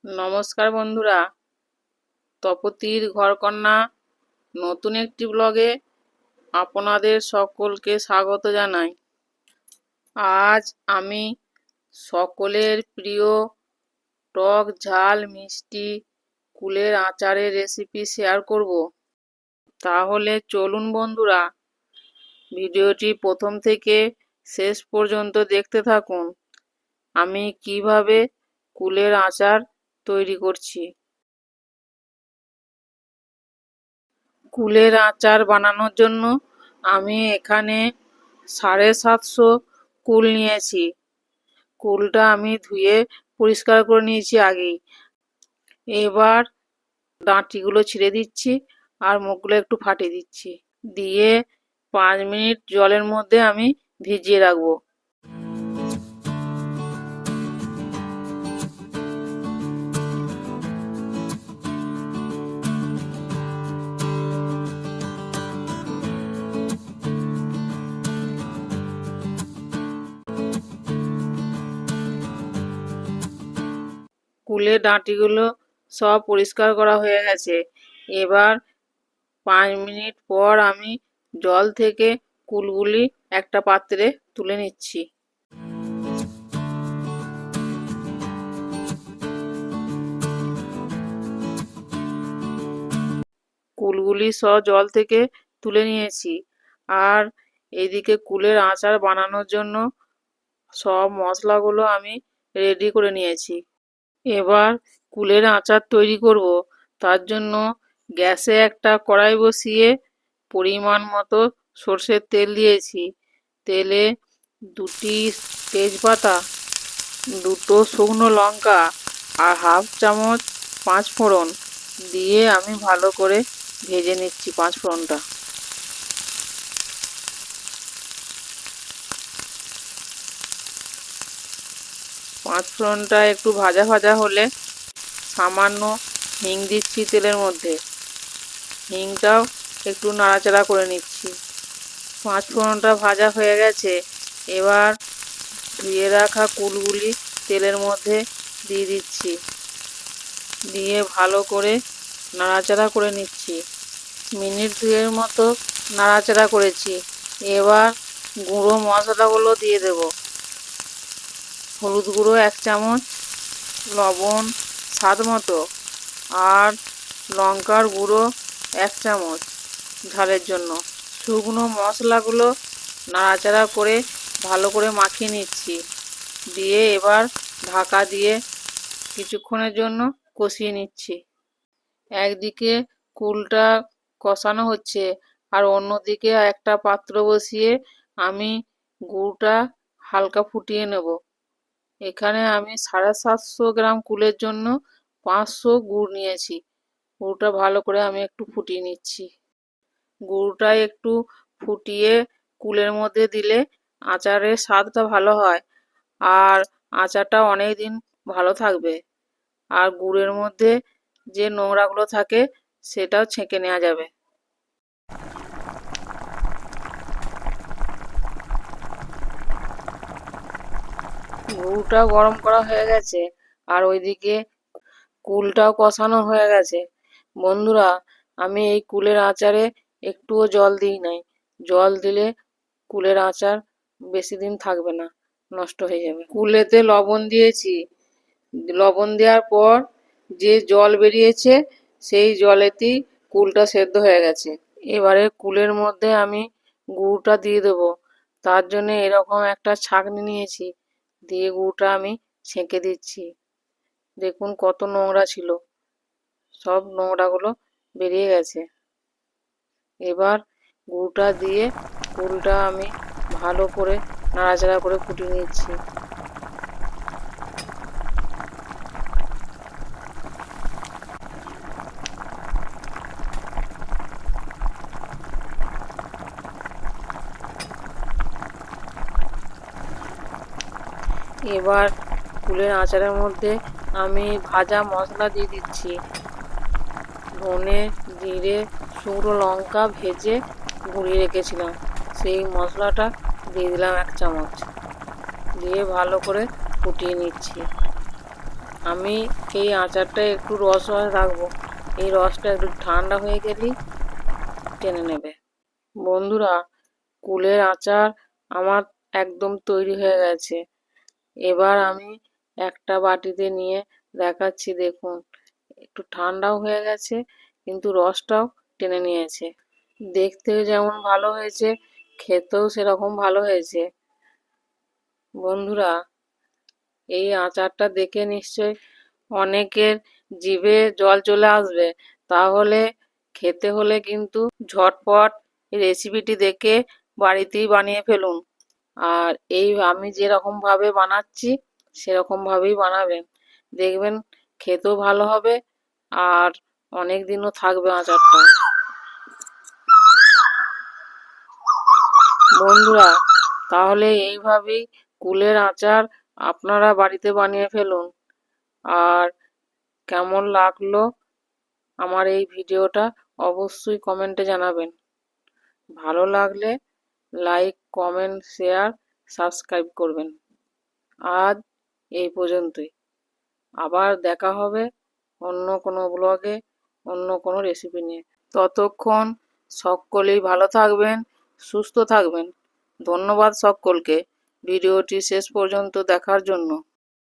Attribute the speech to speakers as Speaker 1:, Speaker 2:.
Speaker 1: নমস্কার বন্ধুরা, তপতির ঘরকন্না নতুন একটি ব্লগে আপনাদের সকলকে স্বাগত জানাই। আজ আমি সকলের প্রিয় টক ঝাল মিষ্টি কুলের আচারের রেসিপি শেয়ার করব। তাহলে চলুন বন্ধুরা, ভিডিওটি প্রথম থেকে শেষ পর্যন্ত দেখতে থাকুন। আমি কিভাবে কুলের আচার তৈরি করছি। কুলের আচার বানানোর জন্য আমি এখানে 750 কুল নিয়েছি। কুলটা আমি ধুয়ে পরিষ্কার করে নিয়েছি আগেই। এবার ডাঁটিগুলো ছিঁড়ে দিচ্ছি আর মুখগুলো একটু ফাটিয়ে দিচ্ছি, দিয়ে 5 মিনিট জলের মধ্যে আমি ভিজিয়ে রাখবো। কুলের ডাঁটিগুলো সব পরিষ্কার করা হয়ে গেছে। এবার 5 মিনিট পর আমি জল থেকে কুলগুলি একটা পাত্রে তুলে নিচ্ছি। কুলগুলি সব জল থেকে তুলে নিয়েছি, আর এইদিকে কুলের আচার বানানোর জন্য সব মশলাগুলো আমি রেডি করে নিয়েছি। এবার কুলের আচার তৈরি করব। তার জন্য গ্যাসে একটা কড়াই বসিয়ে পরিমাণ মতো সর্ষের তেল দিয়েছি। তেলে 2টি তেজপাতা, 2টো শুকনো লঙ্কা আর হাফ চামচ 5 ফোড়ন দিয়ে আমি ভালো করে ভেজে নিচ্ছি 5 ফোড়নটা। পাঁচ ফোড়নটা একটু ভাজা ভাজা হলে সামান্য হিং দিচ্ছি তেলের মধ্যে। হিংটাও একটু নাড়াচাড়া করে নিচ্ছি। 5 ফোড়নটা ভাজা হয়ে গেছে। এবার ধুয়ে রাখা কুলগুলি তেলের মধ্যে দিয়ে দিচ্ছি, দিয়ে ভালো করে নাড়াচাড়া করে নিচ্ছি। মিনিট 2 মতো নাড়াচাড়া করেছি। এবার গুঁড়ো মশলাগুলো দিয়ে দেব। হলুদ গুঁড়ো 1 চামচ, লবণ স্বাদ মতো, আর লঙ্কার গুঁড়ো 1 চামচ ঝালের জন্য। শুকনো মশলাগুলো নাড়াচাড়া করে ভালো করে মাখিয়ে নিচ্ছি, দিয়ে এবার ঢাকা দিয়ে কিছুক্ষণের জন্য কষিয়ে নিচ্ছি। একদিকে কুলটা কষানো হচ্ছে আর অন্যদিকে একটা পাত্র বসিয়ে আমি গুড়টা হালকা ফুটিয়ে নেব। এখানে আমি 750 গ্রাম কুলের জন্য 500 গুড় নিয়েছি। গুড়টা ভালো করে আমি একটু ফুটিয়ে নিচ্ছি। গুড়টা একটু ফুটিয়ে কুলের মধ্যে দিলে আচারের স্বাদটা ভালো হয়, আর আচারটা অনেক দিন ভালো থাকবে। আর গুড়ের মধ্যে যে নোংরাগুলো থাকে সেটাও ছেঁকে নেওয়া যাবে। গুড়টা গরম করা হয়ে গেছে আর ওইদিকে কুলটাও কষানো হয়ে গেছে। বন্ধুরা, আমি এই কুলের আচারে একটুও জল দিই নাই। জল দিলে কুলের আচার বেশি দিন থাকবে না, নষ্ট হয়ে যাবে। কুলেতে লবণ দিয়েছি। লবণ দেওয়ার পর যে জল বেরিয়েছে সেই জলেতেই কুলটা সেদ্ধ হয়ে গেছে। এবারে কুলের মধ্যে আমি গুড়টা দিয়ে দেবো। তার জন্য এরকম একটা ছাঁকনি নিয়েছি, দিয়ে গুড়টা আমি ছেঁকে দিচ্ছি। দেখুন কত নোংরা ছিল, সব নোংরাগুলো বেরিয়ে গেছে। এবার গুড়টা দিয়ে কুলটা আমি ভালো করে নাড়াচাড়া করে ফুটিয়ে নিচ্ছি। এবার কুলের আচারের মধ্যে আমি ভাজা মশলা দিয়ে দিচ্ছি। ধনে, জিরে, শুকনো লঙ্কা ভেজে গুঁড়িয়ে রেখেছিলাম, সেই মশলাটা দিয়ে দিলাম 1 চামচ, দিয়ে ভালো করে ফুটিয়ে নিচ্ছি। আমি এই আচারটা একটু রস রাখবো, এই রসটা একটু ঠান্ডা হয়ে গেলেই টেনে নেবে। বন্ধুরা, কুলের আচার আমার একদম তৈরি হয়ে গেছে। এবার আমি একটা বাটিতে নিয়ে দেখাচ্ছি, দেখুন একটু ঠান্ডাও হয়ে গেছে কিন্তু রসটাও টেনে নিয়েছে। দেখতেও যেমন ভালো হয়েছে, খেতেও সেরকম ভালো হয়েছে। বন্ধুরা, এই আচারটা দেখে নিশ্চয় অনেকের জিভে জল চলে আসবে, তাহলে খেতে হলে কিন্তু ঝটপট এই রেসিপিটি দেখে বাড়িতেই বানিয়ে ফেলুন। আর এই আমি যেরকমভাবে বানাচ্ছি সেরকমভাবেই বানাবেন, দেখবেন খেতেও ভালো হবে আর অনেক দিনও থাকবে আচারটা। বন্ধুরা, তাহলে এইভাবেই কুলের আচার আপনারা বাড়িতে বানিয়ে ফেলুন। আর কেমন লাগলো আমার এই ভিডিওটা অবশ্যই কমেন্টে জানাবেন। ভালো লাগলে লাইক, কমেন্ট, শেয়ার, সাবস্ক্রাইব করবেন। আজ এই পর্যন্তই। আবার দেখা হবে অন্য কোনো ব্লগে, অন্য কোনো রেসিপি নিয়ে। ততক্ষণ সকলেই ভালো থাকবেন, সুস্থ থাকবেন। ধন্যবাদ সকলকে ভিডিওটি শেষ পর্যন্ত দেখার জন্য।